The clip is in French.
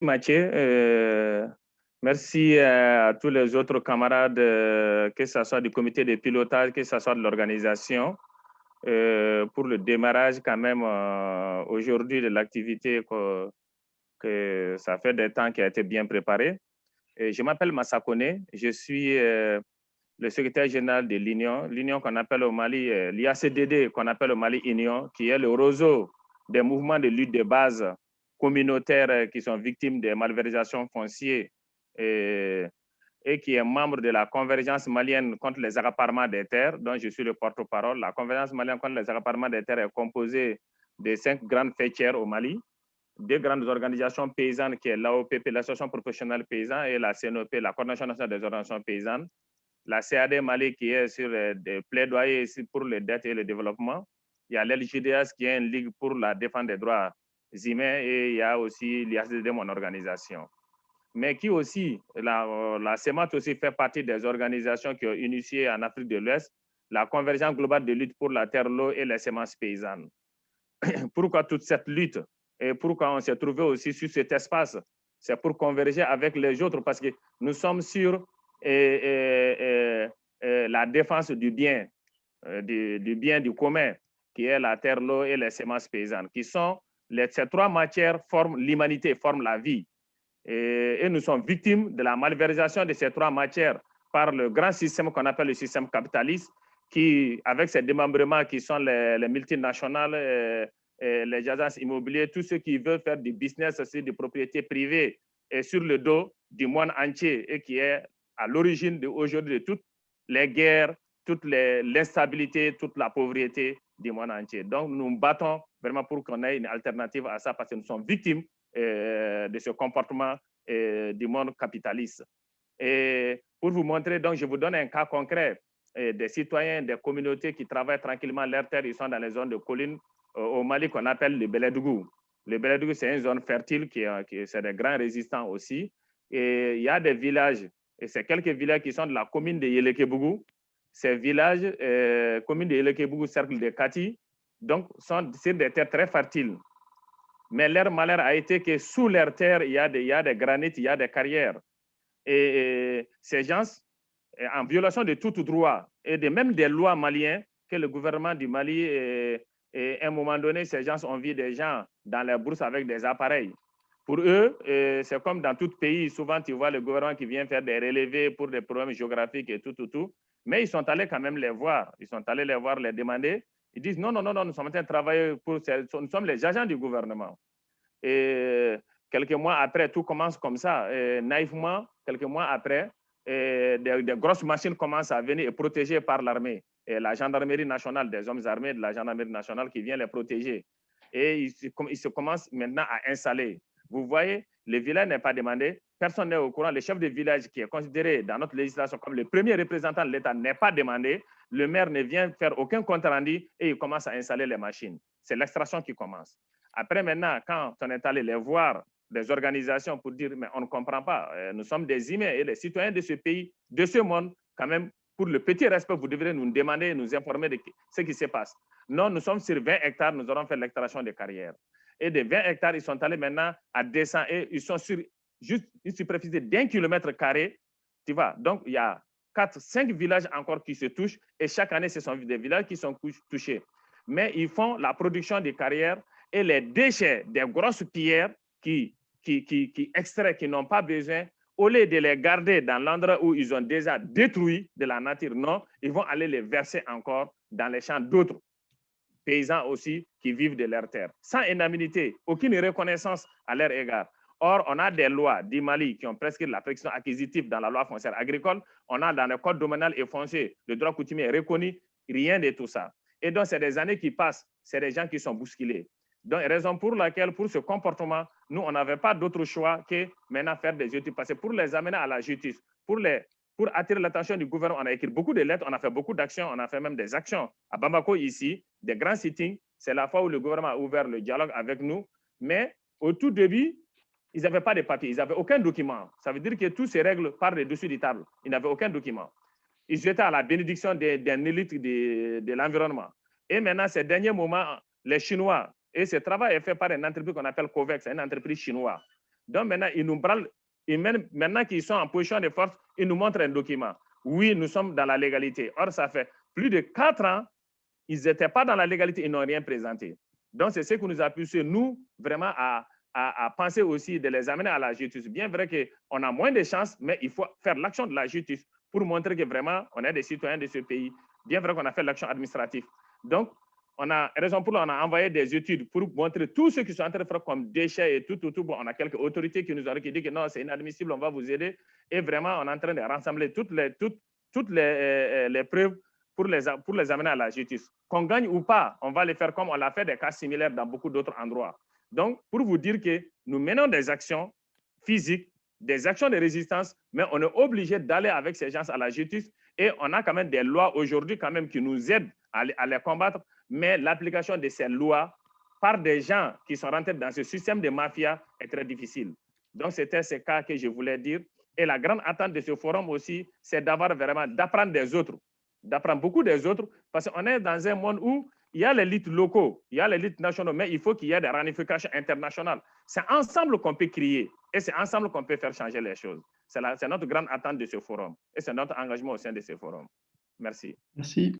Mathieu. Merci à tous les autres camarades, que ce soit du comité de pilotage, que ce soit de l'organisation, pour le démarrage quand même aujourd'hui de l'activité que ça fait des temps qui a été bien préparée. Je m'appelle Massakone, je suis le secrétaire général de l'Union qu'on appelle au Mali, l'IACDD qu'on appelle au Mali Union, qui est le réseau des mouvements de lutte de base communautaires qui sont victimes des malversations foncières et qui est membre de la convergence malienne contre les accaparements des terres, dont je suis le porte-parole. La convergence malienne contre les accaparements des terres est composée de 5 grandes faîtières au Mali, 2 grandes organisations paysannes qui est l'AOPP, l'Association professionnelle paysanne, et la CNOP, la Coordination nationale des organisations paysannes. La CAD Mali qui est sur des plaidoyers pour les dettes et le développement. Il y a l'LGDS qui est une ligue pour la défense des droits humains, et il y a aussi l'IACD, mon organisation. Mais qui aussi, la CEMAT aussi fait partie des organisations qui ont initié en Afrique de l'Ouest la convergence globale de lutte pour la terre, l'eau et les semences paysannes. Pourquoi toute cette lutte et pourquoi on s'est trouvé aussi sur cet espace? C'est pour converger avec les autres, parce que nous sommes sur la défense du bien, du commun, qui est la terre, l'eau et les semences paysannes, qui sont ces 3 matières forment l'humanité, forment la vie. Et nous sommes victimes de la malversation de ces 3 matières par le grand système qu'on appelle le système capitaliste, qui, avec ses démembrements qui sont les multinationales, les agences immobilières, tous ceux qui veulent faire du business aussi de propriété privée et sur le dos du monde entier, et qui est à l'origine aujourd'hui de toutes les guerres, toute l'instabilité, toute la pauvreté du monde entier. Donc, nous nous battons vraiment pour qu'on ait une alternative à ça, parce que nous sommes victimes de ce comportement du monde capitaliste. Et pour vous montrer, donc, je vous donne un cas concret des citoyens, des communautés qui travaillent tranquillement leur terre. Ils sont dans les zones de collines au Mali qu'on appelle le Bélédougou. Le Bélédougou, c'est une zone fertile c'est des grands résistants aussi. Et il y a des villages, et c'est quelques villages qui sont de la commune de Yélékébougou. Ces villages, commune de Yélékébougou, cercle de Kati, donc sont sur des terres très fertiles. Mais leur malheur a été que sous leurs terres, il y a des granites, il y a des carrières. Et ces gens, en violation de tout droit et même des lois maliennes, que le gouvernement du Mali, à un moment donné, ces gens ont vu des gens dans les bourses avec des appareils. Pour eux, c'est comme dans tout pays, souvent tu vois le gouvernement qui vient faire des relevés pour des problèmes géographiques et tout. Mais ils sont allés quand même les voir. Ils sont allés les voir, les demander. Ils disent non, nous sommes en train de travailler nous sommes les agents du gouvernement. Et quelques mois après, tout commence comme ça, naïvement. Quelques mois après, des grosses machines commencent à venir et protégées par l'armée. Et la gendarmerie nationale, des hommes armés de la gendarmerie nationale qui vient les protéger. Et ils se commencent maintenant à installer. Vous voyez, le village n'est pas demandé, personne n'est au courant. Le chef de village, qui est considéré dans notre législation comme le premier représentant de l'État, n'est pas demandé. Le maire ne vient faire aucun compte rendu et il commence à installer les machines. C'est l'extraction qui commence. Après, maintenant, quand on est allé les voir, des organisations pour dire, mais on ne comprend pas, nous sommes des humains et des citoyens de ce pays, de ce monde, quand même, pour le petit respect, vous devrez nous demander, nous informer de ce qui se passe. Non, nous sommes sur 20 hectares, nous aurons fait l'extraction de carrières. Et de 20 hectares, ils sont allés maintenant à 200 et ils sont sur juste une superficie d'1 kilomètre carré. Tu vois, donc il y a 4-5 villages encore qui se touchent et chaque année, ce sont des villages qui sont touchés. Mais ils font la production des carrières et les déchets des grosses pierres qui extraient, qui n'ont pas besoin, au lieu de les garder dans l'endroit où ils ont déjà détruit de la nature, non, ils vont aller les verser encore dans les champs d'autres paysans aussi qui vivent de leurs terres, sans indemnité, aucune reconnaissance à leur égard. Or, on a des lois du Mali qui ont presque la prescription acquisitive dans la loi foncière agricole, on a dans le code domanial et foncier, le droit coutumier est reconnu, rien de tout ça. Et donc, c'est des années qui passent, c'est des gens qui sont bousculés. Donc, raison pour laquelle, pour ce comportement, nous, on n'avait pas d'autre choix que maintenant faire des études, parce que pour les amener à la justice, pour attirer l'attention du gouvernement, on a écrit beaucoup de lettres, on a fait beaucoup d'actions, on a fait même des actions à Bamako ici, des grands sittings. C'est la fois où le gouvernement a ouvert le dialogue avec nous. Mais au tout début, ils n'avaient pas de papier, ils n'avaient aucun document. Ça veut dire que toutes ces règles partent de dessus des tables. Ils n'avaient aucun document. Ils étaient à la bénédiction d'un élite de l'environnement. Et maintenant, ces derniers moments, les Chinois, et ce travail est fait par une entreprise qu'on appelle COVEX, une entreprise chinoise. Donc maintenant, ils nous parlent, et même maintenant qu'ils sont en position de force, ils nous montrent un document. Oui, nous sommes dans la légalité. Or, ça fait plus de 4 ans, ils n'étaient pas dans la légalité, ils n'ont rien présenté. Donc, c'est ce qui nous a poussé, nous, vraiment à penser aussi de les amener à la justice. Bien vrai qu'on a moins de chances, mais il faut faire l'action de la justice pour montrer que vraiment, on est des citoyens de ce pays. Bien vrai qu'on a fait l'action administrative. Donc, on a raison pour laquelle on a envoyé des études pour montrer tout ce qui sont en train de faire comme déchets et tout. Bon, on a quelques autorités qui nous ont dit que non, c'est inadmissible, on va vous aider. Et vraiment, on est en train de rassembler toutes les preuves pour les amener à la justice. Qu'on gagne ou pas, on va les faire comme on l'a fait des cas similaires dans beaucoup d'autres endroits. Donc, pour vous dire que nous menons des actions physiques, des actions de résistance, mais on est obligé d'aller avec ces gens à la justice et on a quand même des lois aujourd'hui quand même qui nous aident à les combattre, mais l'application de ces lois par des gens qui sont rentrés dans ce système de mafia est très difficile. Donc, c'était ce cas que je voulais dire. Et la grande attente de ce forum aussi, c'est d'avoir vraiment, d'apprendre des autres, d'apprendre beaucoup des autres, parce qu'on est dans un monde où il y a les luttes locaux, il y a les luttes nationales, mais il faut qu'il y ait des ramifications internationales. C'est ensemble qu'on peut crier et c'est ensemble qu'on peut faire changer les choses. C'est notre grande attente de ce forum et c'est notre engagement au sein de ce forum. Merci. Merci.